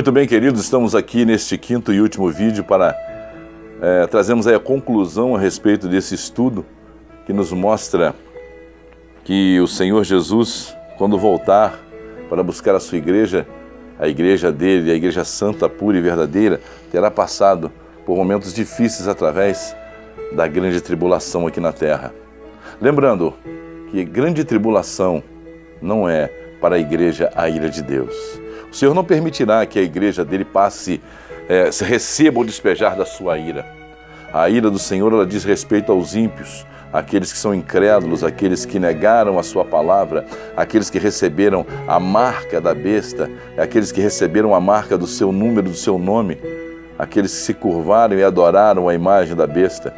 Muito bem, queridos, estamos aqui neste quinto e último vídeo para trazermos aí a conclusão a respeito desse estudo que nos mostra que o Senhor Jesus, quando voltar para buscar a sua igreja, a igreja dele, a igreja santa, pura e verdadeira, terá passado por momentos difíceis através da grande tribulação aqui na terra. Lembrando que grande tribulação não é para a igreja a ira de Deus. O Senhor não permitirá que a igreja dele receba o despejar da sua ira. A ira do Senhor, ela diz respeito aos ímpios, aqueles que são incrédulos, aqueles que negaram a sua palavra, aqueles que receberam a marca da besta, aqueles que receberam a marca do seu número, do seu nome, aqueles que se curvaram e adoraram a imagem da besta.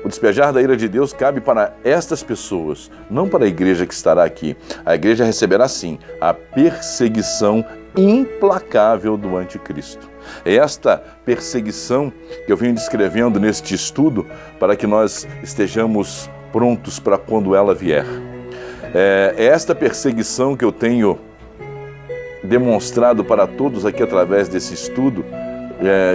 O despejar da ira de Deus cabe para estas pessoas, não para a igreja que estará aqui. A igreja receberá, sim, a perseguição implacável do anticristo. É esta perseguição que eu venho descrevendo neste estudo para que nós estejamos prontos para quando ela vier. É esta perseguição que eu tenho demonstrado para todos aqui através desse estudo,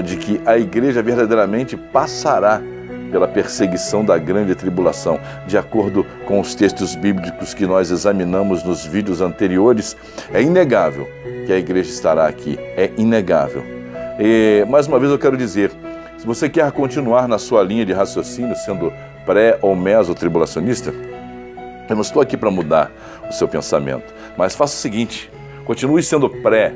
de que a igreja verdadeiramente passará pela perseguição da grande tribulação. De acordo com os textos bíblicos que nós examinamos nos vídeos anteriores, é inegável que a igreja estará aqui, é inegável. E, mais uma vez eu quero dizer, se você quer continuar na sua linha de raciocínio, sendo pré ou meso-tribulacionista, eu não estou aqui para mudar o seu pensamento, mas faça o seguinte, continue sendo pré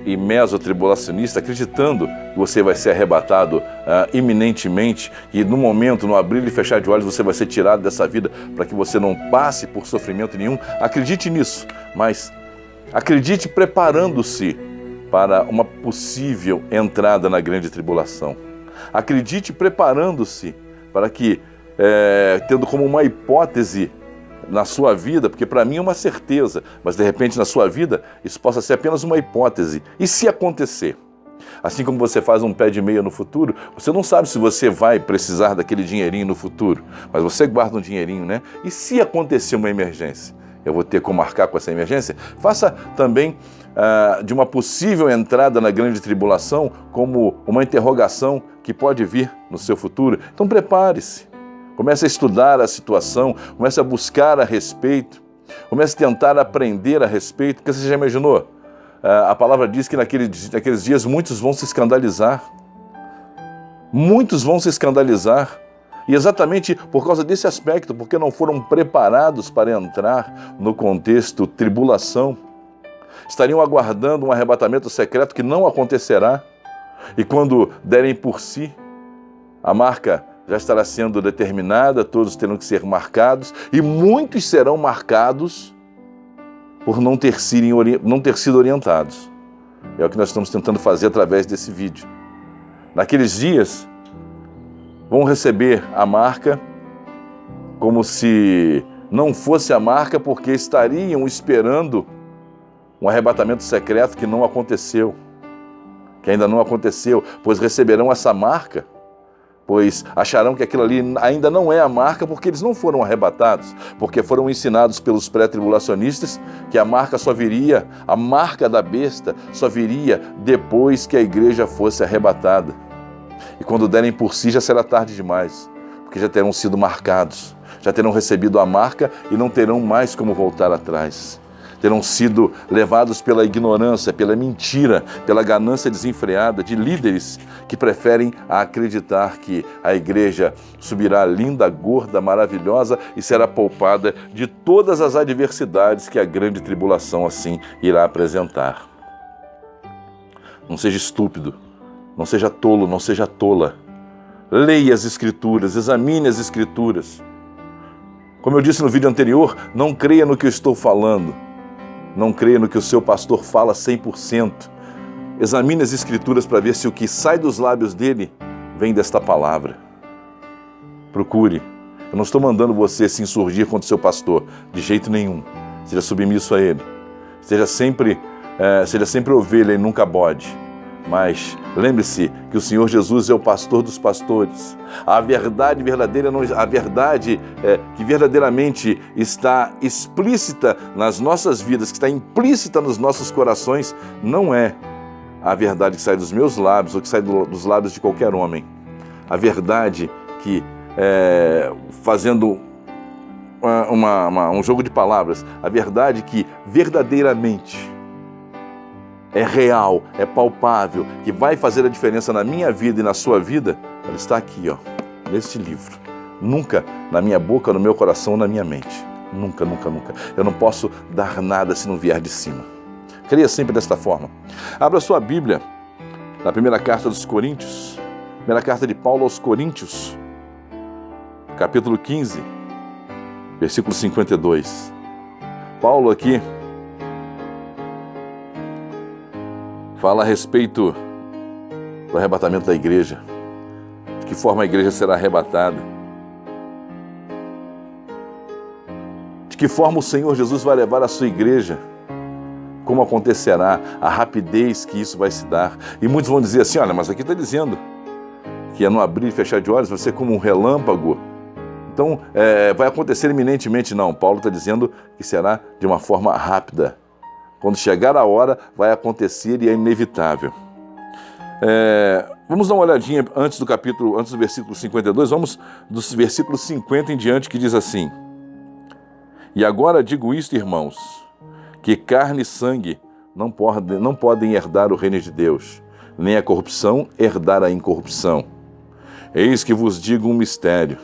e meso-tribulacionista, acreditando que você vai ser arrebatado iminentemente e no momento, no abrir e fechar de olhos, você vai ser tirado dessa vida para que você não passe por sofrimento nenhum. Acredite nisso, mas acredite preparando-se para uma possível entrada na grande tribulação. Acredite preparando-se para que, tendo como uma hipótese na sua vida, porque para mim é uma certeza, mas de repente na sua vida isso possa ser apenas uma hipótese. E se acontecer? Assim como você faz um pé de meia no futuro, você não sabe se você vai precisar daquele dinheirinho no futuro, mas você guarda um dinheirinho, né? E se acontecer uma emergência? Eu vou ter como marcar com essa emergência? Faça também de uma possível entrada na grande tribulação como uma interrogação que pode vir no seu futuro. Então prepare-se. Comece a estudar a situação, comece a buscar a respeito, comece a tentar aprender a respeito, porque você já imaginou? A palavra diz que naqueles dias muitos vão se escandalizar. Muitos vão se escandalizar. E exatamente por causa desse aspecto, porque não foram preparados para entrar no contexto tribulação, estariam aguardando um arrebatamento secreto que não acontecerá. E quando derem por si, a marca já estará sendo determinada, todos terão que ser marcados, e muitos serão marcados por não ter sido orientados. É o que nós estamos tentando fazer através desse vídeo. Naqueles dias, vão receber a marca como se não fosse a marca, porque estariam esperando um arrebatamento secreto que não aconteceu, que ainda não aconteceu, pois receberão essa marca, pois acharão que aquilo ali ainda não é a marca, porque eles não foram arrebatados, porque foram ensinados pelos pré-tribulacionistas que a marca só viria, a marca da besta só viria depois que a igreja fosse arrebatada. E quando derem por si já será tarde demais, porque já terão sido marcados, já terão recebido a marca e não terão mais como voltar atrás. Terão sido levados pela ignorância, pela mentira, pela ganância desenfreada de líderes que preferem acreditar que a igreja subirá linda, gorda, maravilhosa e será poupada de todas as adversidades que a grande tribulação assim irá apresentar. Não seja estúpido, não seja tolo, não seja tola. Leia as Escrituras, examine as Escrituras. Como eu disse no vídeo anterior, não creia no que eu estou falando. Não creia no que o seu pastor fala 100%. Examine as Escrituras para ver se o que sai dos lábios dele vem desta palavra. Procure. Eu não estou mandando você se insurgir contra o seu pastor, de jeito nenhum. Seja submisso a ele. Seja sempre ovelha e nunca bode. Mas lembre-se que o Senhor Jesus é o pastor dos pastores. A verdade verdadeira, a verdade que verdadeiramente está explícita nas nossas vidas, que está implícita nos nossos corações, não é a verdade que sai dos meus lábios ou que sai dos lábios de qualquer homem. A verdade que, fazendo um jogo de palavras, a verdade que verdadeiramente é real, é palpável, que vai fazer a diferença na minha vida e na sua vida, ela está aqui, ó, neste livro. Nunca na minha boca, no meu coração, na minha mente. Nunca, nunca, nunca. Eu não posso dar nada se não vier de cima. Creia sempre desta forma. Abra sua Bíblia na primeira carta dos Coríntios, primeira carta de Paulo aos Coríntios, capítulo 15, versículo 52. Paulo aqui fala a respeito do arrebatamento da igreja, de que forma a igreja será arrebatada, de que forma o Senhor Jesus vai levar a sua igreja, como acontecerá, a rapidez que isso vai se dar. E muitos vão dizer assim, olha, mas aqui está dizendo que é no abrir e fechar de olhos, vai ser como um relâmpago. Então, vai acontecer iminentemente. Não, Paulo está dizendo que será de uma forma rápida. Quando chegar a hora, vai acontecer e é inevitável. Vamos dar uma olhadinha antes do versículo 52, vamos dos versículos 50 em diante, que diz assim: E agora digo isto, irmãos, que carne e sangue não podem herdar o reino de Deus, nem a corrupção herdar a incorrupção. Eis que vos digo um mistério.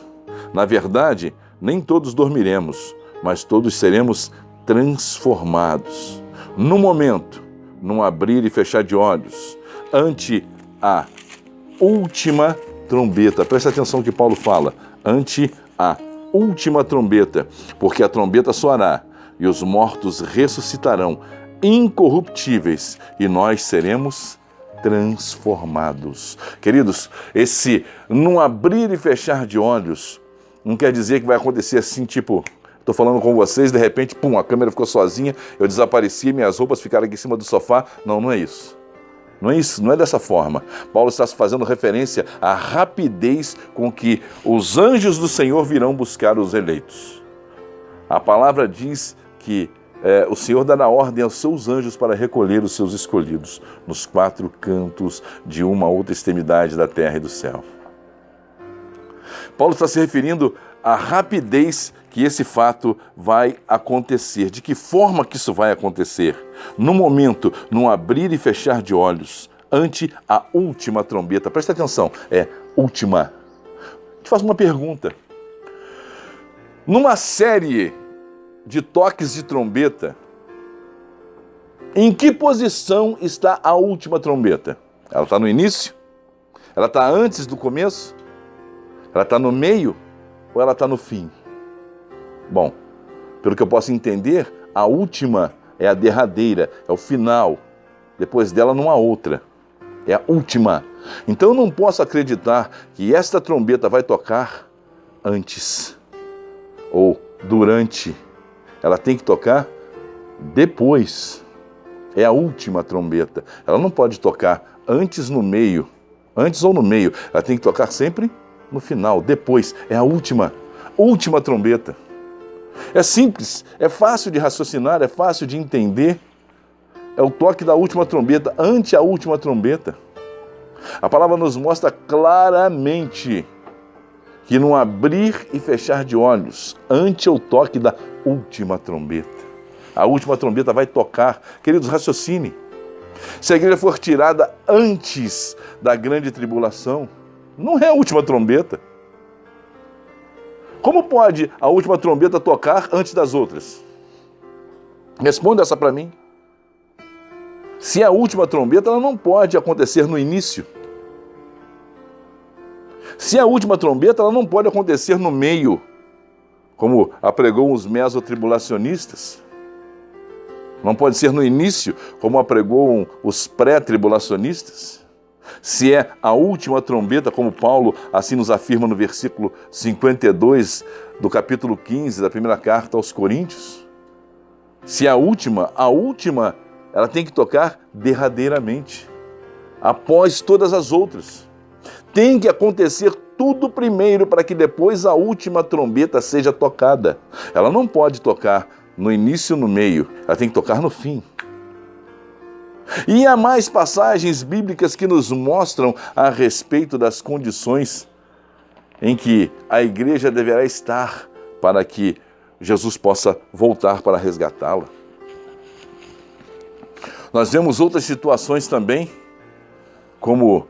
Na verdade, nem todos dormiremos, mas todos seremos transformados. No momento, num abrir e fechar de olhos, ante a última trombeta. Presta atenção que Paulo fala, ante a última trombeta, porque a trombeta soará e os mortos ressuscitarão incorruptíveis e nós seremos transformados. Queridos, esse num abrir e fechar de olhos não quer dizer que vai acontecer assim, tipo, estou falando com vocês, de repente, pum, a câmera ficou sozinha, eu desapareci, minhas roupas ficaram aqui em cima do sofá. Não, não é isso. Não é isso, não é dessa forma. Paulo está fazendo referência à rapidez com que os anjos do Senhor virão buscar os eleitos. A palavra diz que o Senhor dará ordem aos seus anjos para recolher os seus escolhidos nos quatro cantos de uma outra extremidade da terra e do céu. Paulo está se referindo à rapidez que esse fato vai acontecer. De que forma que isso vai acontecer? No momento, num abrir e fechar de olhos, ante a última trombeta. Presta atenção, última. Te faço uma pergunta. Numa série de toques de trombeta, em que posição está a última trombeta? Ela está no início? Ela está antes do começo? Ela está no meio ou ela está no fim? Bom, pelo que eu posso entender, a última é a derradeira, é o final. Depois dela não há outra. É a última. Então eu não posso acreditar que esta trombeta vai tocar antes ou durante. Ela tem que tocar depois. É a última trombeta. Ela não pode tocar antes ou no meio. Ela tem que tocar sempre no final, depois. É a última trombeta. É simples, é fácil de raciocinar, é fácil de entender. É o toque da última trombeta, ante a última trombeta. A palavra nos mostra claramente que no abrir e fechar de olhos, ante o toque da última trombeta. A última trombeta vai tocar. Queridos, raciocine. Se a igreja for tirada antes da grande tribulação, não é a última trombeta. Como pode a última trombeta tocar antes das outras? Responda essa para mim. Se é a última trombeta, ela não pode acontecer no início. Se é a última trombeta, ela não pode acontecer no meio, como apregou os mesotribulacionistas. Não pode ser no início, como apregou os pré-tribulacionistas. Se é a última trombeta, como Paulo assim nos afirma no versículo 52 do capítulo 15 da primeira carta aos Coríntios. Se é a última, ela tem que tocar derradeiramente, após todas as outras. Tem que acontecer tudo primeiro para que depois a última trombeta seja tocada. Ela não pode tocar no início e no meio, ela tem que tocar no fim. E há mais passagens bíblicas que nos mostram a respeito das condições em que a igreja deverá estar para que Jesus possa voltar para resgatá-la. Nós vemos outras situações também, como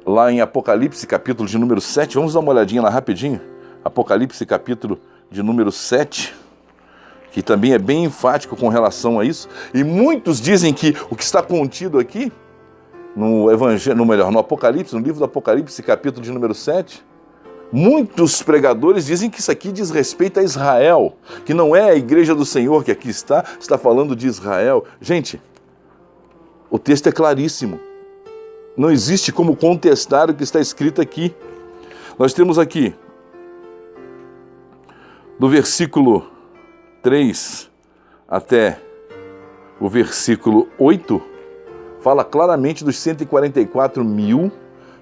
lá em Apocalipse, capítulo de número 7. Vamos dar uma olhadinha lá rapidinho. Apocalipse, capítulo de número 7, que também é bem enfático com relação a isso. E muitos dizem que o que está contido aqui, no Evangelho, no Apocalipse, no livro do Apocalipse, capítulo de número 7, muitos pregadores dizem que isso aqui diz respeito a Israel, que não é a igreja do Senhor que aqui está falando de Israel. Gente, o texto é claríssimo. Não existe como contestar o que está escrito aqui. Nós temos aqui, do versículo 3 até o versículo 8, fala claramente dos 144 mil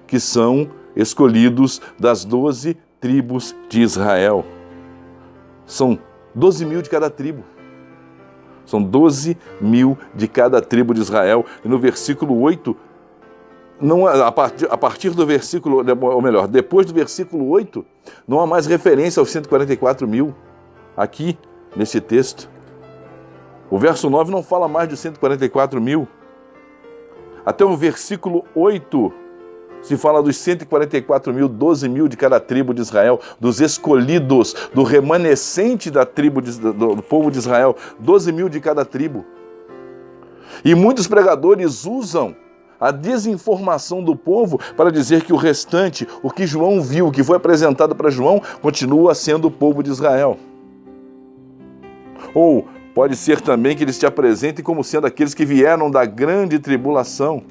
que são escolhidos das 12 tribos de Israel. São 12 mil de cada tribo. São 12 mil de cada tribo de Israel. E no versículo 8, não, a partir do versículo, ou melhor, depois do versículo 8, não há mais referência aos 144 mil aqui nesse texto. O verso 9 não fala mais de 144 mil. Até o versículo 8 se fala dos 144 mil, 12 mil de cada tribo de Israel, dos escolhidos, do remanescente da tribo do povo de Israel, 12 mil de cada tribo. E muitos pregadores usam a desinformação do povo para dizer que o restante, o que João viu, o que foi apresentado para João, continua sendo o povo de Israel. Ou pode ser também que eles te apresentem como sendo aqueles que vieram da grande tribulação.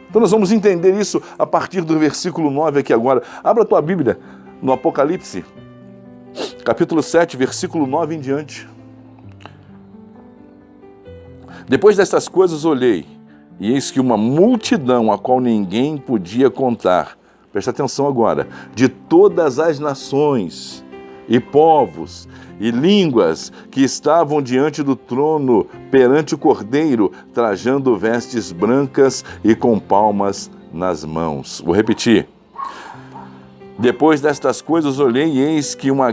Então nós vamos entender isso a partir do versículo 9 aqui agora. Abra a tua Bíblia no Apocalipse, capítulo 7, versículo 9 em diante. Depois destas coisas olhei, e eis que uma multidão a qual ninguém podia contar, presta atenção agora, de todas as nações e povos e línguas que estavam diante do trono perante o Cordeiro, trajando vestes brancas e com palmas nas mãos. Vou repetir. Depois destas coisas olhei e eis que uma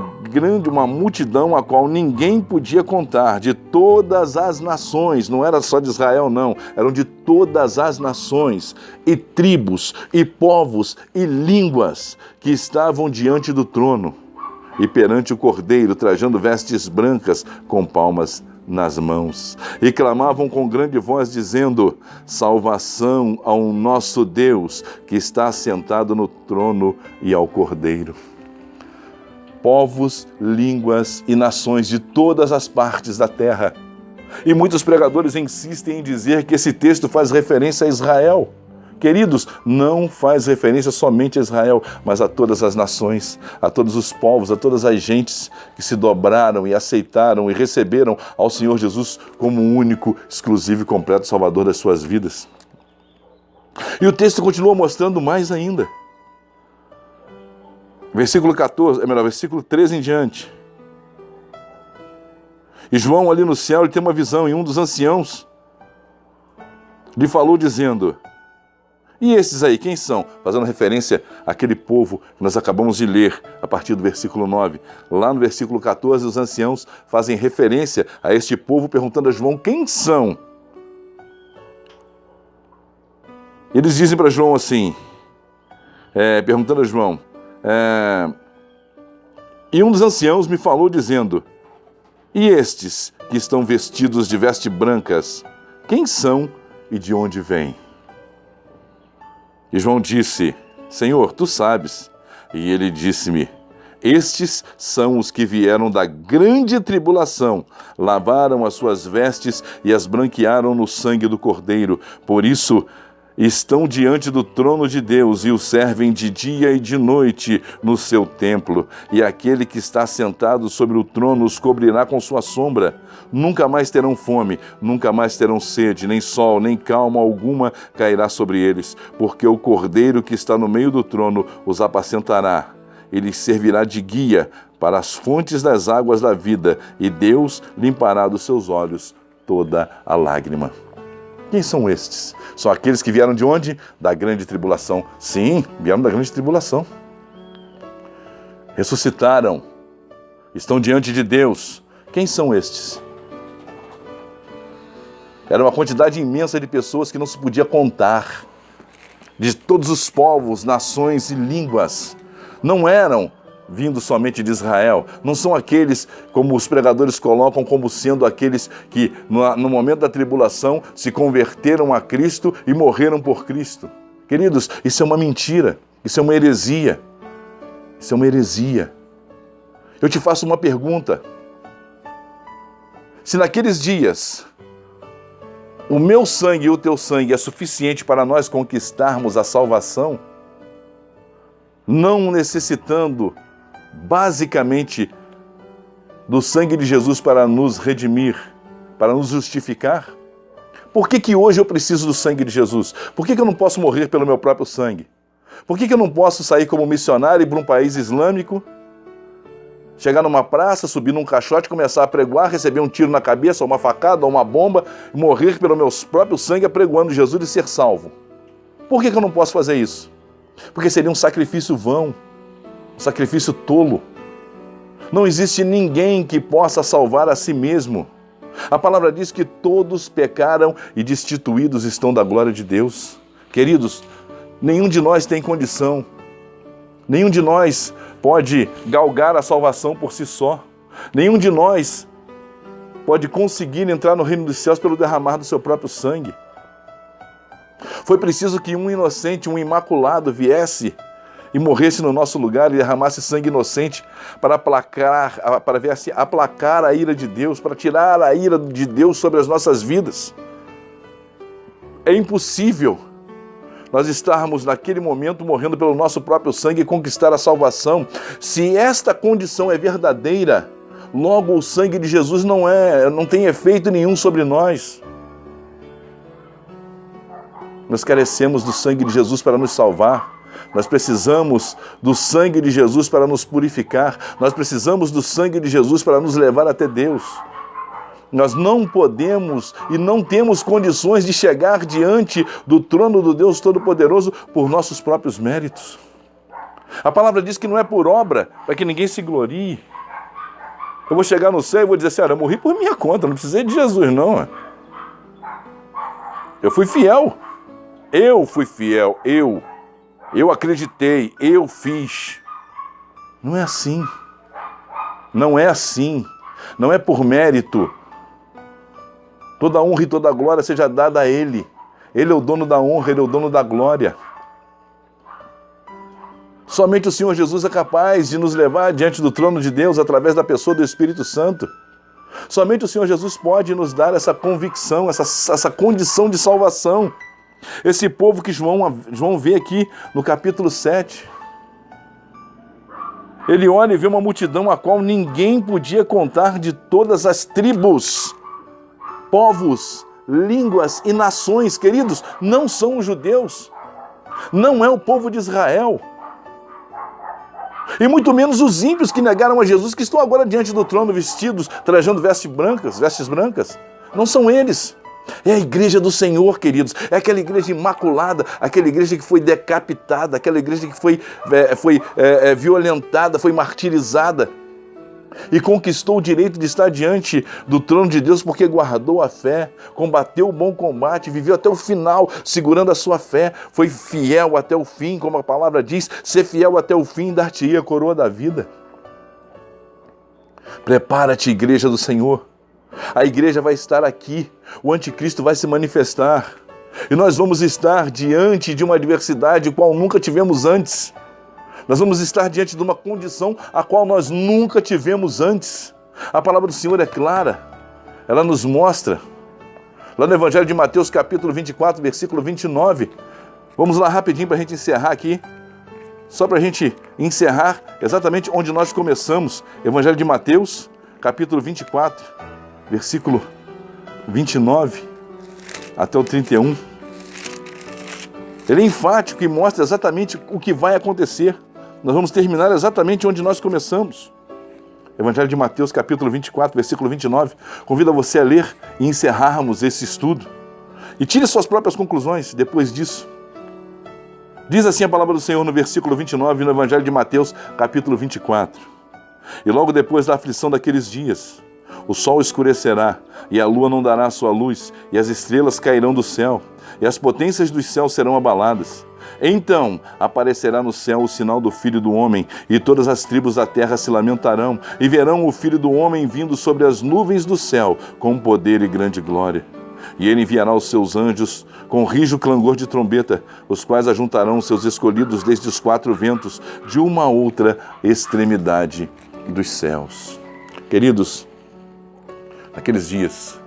multidão a qual ninguém podia contar, de todas as nações, não era só de Israel não, eram de todas as nações e tribos e povos e línguas que estavam diante do trono e perante o Cordeiro, trajando vestes brancas com palmas nas mãos. E clamavam com grande voz, dizendo: salvação ao nosso Deus, que está assentado no trono, e ao Cordeiro. Povos, línguas e nações de todas as partes da terra. E muitos pregadores insistem em dizer que esse texto faz referência a Israel. Queridos, não faz referência somente a Israel, mas a todas as nações, a todos os povos, a todas as gentes que se dobraram e aceitaram e receberam ao Senhor Jesus como o único, exclusivo e completo Salvador das suas vidas. E o texto continua mostrando mais ainda. Versículo 13 em diante. E João ali no céu, ele tem uma visão, e um dos anciãos lhe falou dizendo: e esses aí, quem são? Fazendo referência àquele povo que nós acabamos de ler a partir do versículo 9. Lá no versículo 14, os anciãos fazem referência a este povo, perguntando a João quem são. Eles dizem para João assim, perguntando a João, e um dos anciãos me falou dizendo: e estes que estão vestidos de vestes brancas, quem são e de onde vêm? E João disse: Senhor, tu sabes. E ele disse-me: estes são os que vieram da grande tribulação, lavaram as suas vestes e as branquearam no sangue do Cordeiro. Por isso estão diante do trono de Deus e o servem de dia e de noite no seu templo. E aquele que está sentado sobre o trono os cobrirá com sua sombra. Nunca mais terão fome, nunca mais terão sede, nem sol, nem calma alguma cairá sobre eles, porque o Cordeiro que está no meio do trono os apacentará. Ele servirá de guia para as fontes das águas da vida, e Deus limpará dos seus olhos toda a lágrima. Quem são estes? São aqueles que vieram de onde? Da grande tribulação. Sim, vieram da grande tribulação. Ressuscitaram. Estão diante de Deus. Quem são estes? Era uma quantidade imensa de pessoas que não se podia contar. De todos os povos, nações e línguas. Não eram vindo somente de Israel. Não são aqueles, como os pregadores colocam, como sendo aqueles que no momento da tribulação se converteram a Cristo e morreram por Cristo. Queridos, isso é uma mentira, isso é uma heresia. Isso é uma heresia. Eu te faço uma pergunta. Se naqueles dias o meu sangue e o teu sangue é suficiente para nós conquistarmos a salvação, não necessitando basicamente do sangue de Jesus para nos redimir, para nos justificar, por que hoje eu preciso do sangue de Jesus? Por que eu não posso morrer pelo meu próprio sangue? Por que eu não posso sair como missionário para um país islâmico, chegar numa praça, subir num caixote, começar a pregoar, receber um tiro na cabeça, ou uma facada, ou uma bomba, morrer pelo meu próprio sangue apregoando Jesus e ser salvo? Por que eu não posso fazer isso? Porque seria um sacrifício vão, um sacrifício tolo. Não existe ninguém que possa salvar a si mesmo. A palavra diz que todos pecaram e destituídos estão da glória de Deus. Queridos, nenhum de nós tem condição. Nenhum de nós pode galgar a salvação por si só. Nenhum de nós pode conseguir entrar no reino dos céus pelo derramar do seu próprio sangue. Foi preciso que um inocente, um imaculado viesse e morresse no nosso lugar e derramasse sangue inocente para aplacar a ira de Deus, para tirar a ira de Deus sobre as nossas vidas. É impossível nós estarmos naquele momento morrendo pelo nosso próprio sangue e conquistar a salvação. Se esta condição é verdadeira, logo o sangue de Jesus não tem efeito nenhum sobre nós. Nós carecemos do sangue de Jesus para nos salvar. Nós precisamos do sangue de Jesus para nos purificar. Nós precisamos do sangue de Jesus para nos levar até Deus. Nós não podemos e não temos condições de chegar diante do trono do Deus Todo-Poderoso por nossos próprios méritos. A palavra diz que não é por obra, para que ninguém se glorie. Eu vou chegar no céu e vou dizer assim, eu morri por minha conta, não precisei de Jesus não. Eu fui fiel. Eu fui fiel, eu acreditei, eu fiz. Não é assim. Não é assim. Não é por mérito. Toda honra e toda glória seja dada a Ele. Ele é o dono da honra, Ele é o dono da glória. Somente o Senhor Jesus é capaz de nos levar diante do trono de Deus através da pessoa do Espírito Santo. Somente o Senhor Jesus pode nos dar essa convicção, essa condição de salvação. Esse povo que João vê aqui no capítulo 7. Ele olha e vê uma multidão a qual ninguém podia contar, de todas as tribos, povos, línguas e nações. Queridos, não são os judeus, não é o povo de Israel, e muito menos os ímpios que negaram a Jesus, que estão agora diante do trono vestidos, trajando vestes brancas. Não são eles. É a igreja do Senhor, queridos. É aquela igreja imaculada, aquela igreja que foi decapitada, aquela igreja que foi violentada, foi martirizada e conquistou o direito de estar diante do trono de Deus porque guardou a fé, combateu o bom combate, viveu até o final segurando a sua fé, foi fiel até o fim, como a palavra diz, ser fiel até o fim, dar-te-ia a coroa da vida. Prepara-te, igreja do Senhor. A igreja vai estar aqui, o anticristo vai se manifestar e nós vamos estar diante de uma adversidade qual nunca tivemos antes. Nós vamos estar diante de uma condição a qual nós nunca tivemos antes. A palavra do Senhor é clara, ela nos mostra. Lá no Evangelho de Mateus, capítulo 24, versículo 29. Vamos lá rapidinho para a gente encerrar aqui. Só para a gente encerrar exatamente onde nós começamos. Evangelho de Mateus, capítulo 24, versículo 29 até o 31. Ele é enfático e mostra exatamente o que vai acontecer. Nós vamos terminar exatamente onde nós começamos. Evangelho de Mateus, capítulo 24, versículo 29. Convido a você a ler e encerrarmos esse estudo. E tire suas próprias conclusões depois disso. Diz assim a palavra do Senhor no versículo 29, no Evangelho de Mateus, capítulo 24. E logo depois da aflição daqueles dias, o sol escurecerá, e a lua não dará sua luz, e as estrelas cairão do céu, e as potências dos céus serão abaladas. Então aparecerá no céu o sinal do Filho do Homem, e todas as tribos da terra se lamentarão, e verão o Filho do Homem vindo sobre as nuvens do céu, com poder e grande glória. E ele enviará os seus anjos com rijo clangor de trombeta, os quais ajuntarão seus escolhidos desde os quatro ventos, de uma outra extremidade dos céus. Queridos, naqueles dias,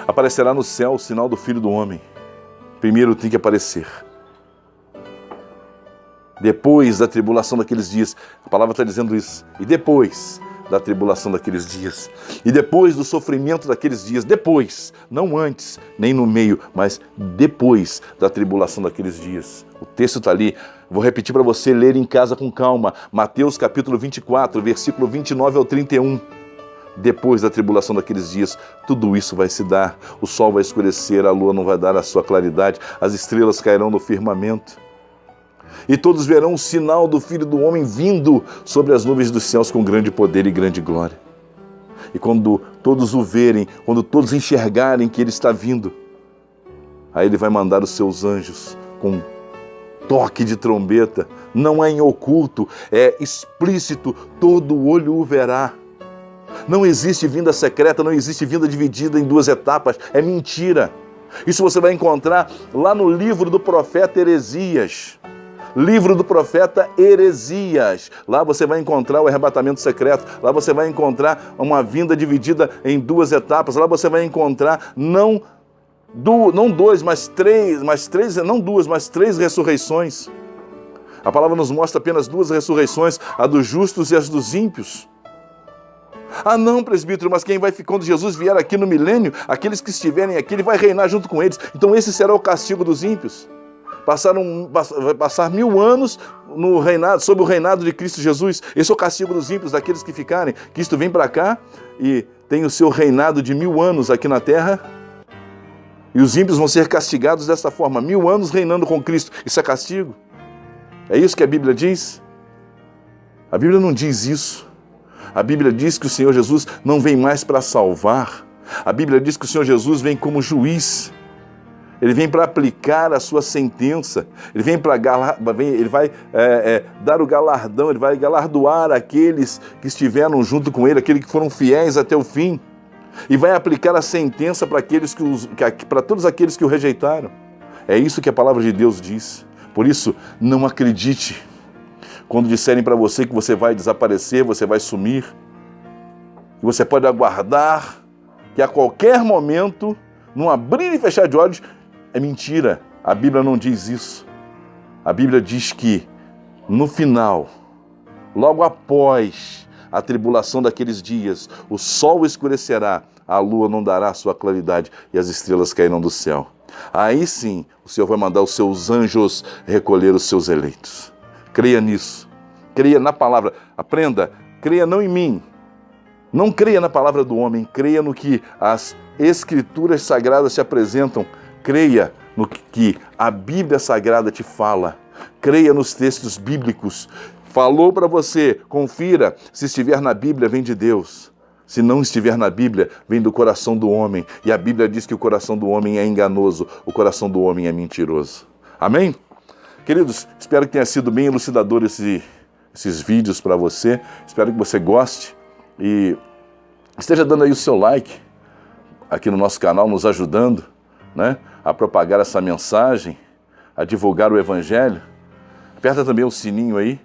aparecerá no céu o sinal do Filho do Homem. Primeiro tem que aparecer. Depois da tribulação daqueles dias, a palavra está dizendo isso. E depois da tribulação daqueles dias, e depois do sofrimento daqueles dias, depois, não antes, nem no meio, mas depois da tribulação daqueles dias. O texto está ali, vou repetir para você ler em casa com calma. Mateus capítulo 24, versículo 29 ao 31. Depois da tribulação daqueles dias, tudo isso vai se dar. O sol vai escurecer, a lua não vai dar a sua claridade, as estrelas cairão no firmamento. E todos verão o sinal do Filho do Homem vindo sobre as nuvens dos céus com grande poder e grande glória. E quando todos o verem, quando todos enxergarem que ele está vindo, aí ele vai mandar os seus anjos com toque de trombeta. Não é em oculto, é explícito, todo olho o verá. Não existe vinda secreta, não existe vinda dividida em duas etapas, é mentira. Isso você vai encontrar lá no livro do profeta Heresias. Livro do profeta Heresias. Lá você vai encontrar o arrebatamento secreto. Lá você vai encontrar uma vinda dividida em duas etapas. Lá você vai encontrar não duas, mas três ressurreições. A palavra nos mostra apenas duas ressurreições, a dos justos e as dos ímpios. Ah não, presbítero, mas quando Jesus vier aqui no milênio, aqueles que estiverem aqui, ele vai reinar junto com eles. Então esse será o castigo dos ímpios. Vai passar 1000 anos no reinado, sob o reinado de Cristo Jesus. Esse é o castigo dos ímpios, daqueles que ficarem. Cristo vem para cá e tem o seu reinado de 1000 anos aqui na terra. E os ímpios vão ser castigados dessa forma. 1000 anos reinando com Cristo. Isso é castigo? É isso que a Bíblia diz? A Bíblia não diz isso. A Bíblia diz que o Senhor Jesus não vem mais para salvar. A Bíblia diz que o Senhor Jesus vem como juiz. Ele vem para aplicar a sua sentença. Ele vai dar o galardão, ele vai galardoar aqueles que estiveram junto com ele, aqueles que foram fiéis até o fim. E vai aplicar a sentença para todos aqueles que o rejeitaram. É isso que a palavra de Deus diz. Por isso, não acredite quando disserem para você que você vai desaparecer, você vai sumir, que você pode aguardar, que a qualquer momento, num abrir e fechar de olhos, é mentira. A Bíblia não diz isso. A Bíblia diz que no final, logo após a tribulação daqueles dias, o sol escurecerá, a lua não dará sua claridade e as estrelas cairão do céu. Aí sim, o Senhor vai mandar os seus anjos recolher os seus eleitos. Creia nisso. Creia na palavra. Aprenda. Creia não em mim. Não creia na palavra do homem. Creia no que as Escrituras Sagradas te apresentam. Creia no que a Bíblia Sagrada te fala. Creia nos textos bíblicos. Falou para você, confira. Se estiver na Bíblia, vem de Deus. Se não estiver na Bíblia, vem do coração do homem. E a Bíblia diz que o coração do homem é enganoso, o coração do homem é mentiroso. Amém? Queridos, espero que tenha sido bem elucidador esses vídeos para você. Espero que você goste e esteja dando aí o seu like aqui no nosso canal, nos ajudando, né, a propagar essa mensagem, a divulgar o Evangelho. Aperta também o sininho aí,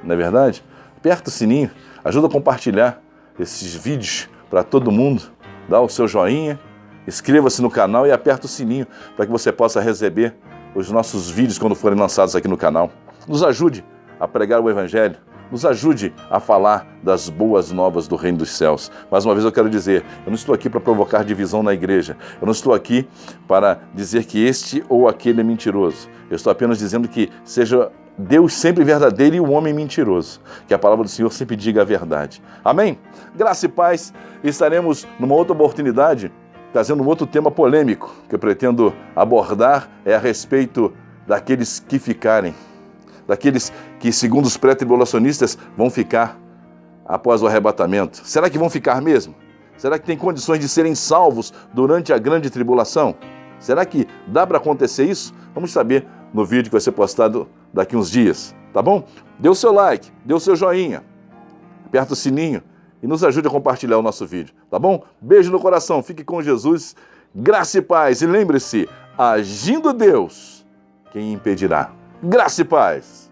não é verdade? Aperta o sininho, ajuda a compartilhar esses vídeos para todo mundo. Dá o seu joinha, inscreva-se no canal e aperta o sininho para que você possa receber os nossos vídeos quando forem lançados aqui no canal. Nos ajude a pregar o Evangelho, nos ajude a falar das boas novas do Reino dos Céus. Mais uma vez eu quero dizer, eu não estou aqui para provocar divisão na igreja, eu não estou aqui para dizer que este ou aquele é mentiroso. Eu estou apenas dizendo que seja Deus sempre verdadeiro e o homem mentiroso. Que a palavra do Senhor sempre diga a verdade. Amém? Graça e paz. Estaremos numa outra oportunidade trazendo um outro tema polêmico que eu pretendo abordar, é a respeito daqueles que ficarem, daqueles que, segundo os pré-tribulacionistas, vão ficar após o arrebatamento. Será que vão ficar mesmo? Será que tem condições de serem salvos durante a grande tribulação? Será que dá para acontecer isso? Vamos saber no vídeo que vai ser postado daqui uns dias, tá bom? Dê o seu like, dê o seu joinha, aperta o sininho e nos ajude a compartilhar o nosso vídeo, tá bom? Beijo no coração, fique com Jesus, graça e paz. E lembre-se, agindo Deus, quem impedirá? Graça e paz.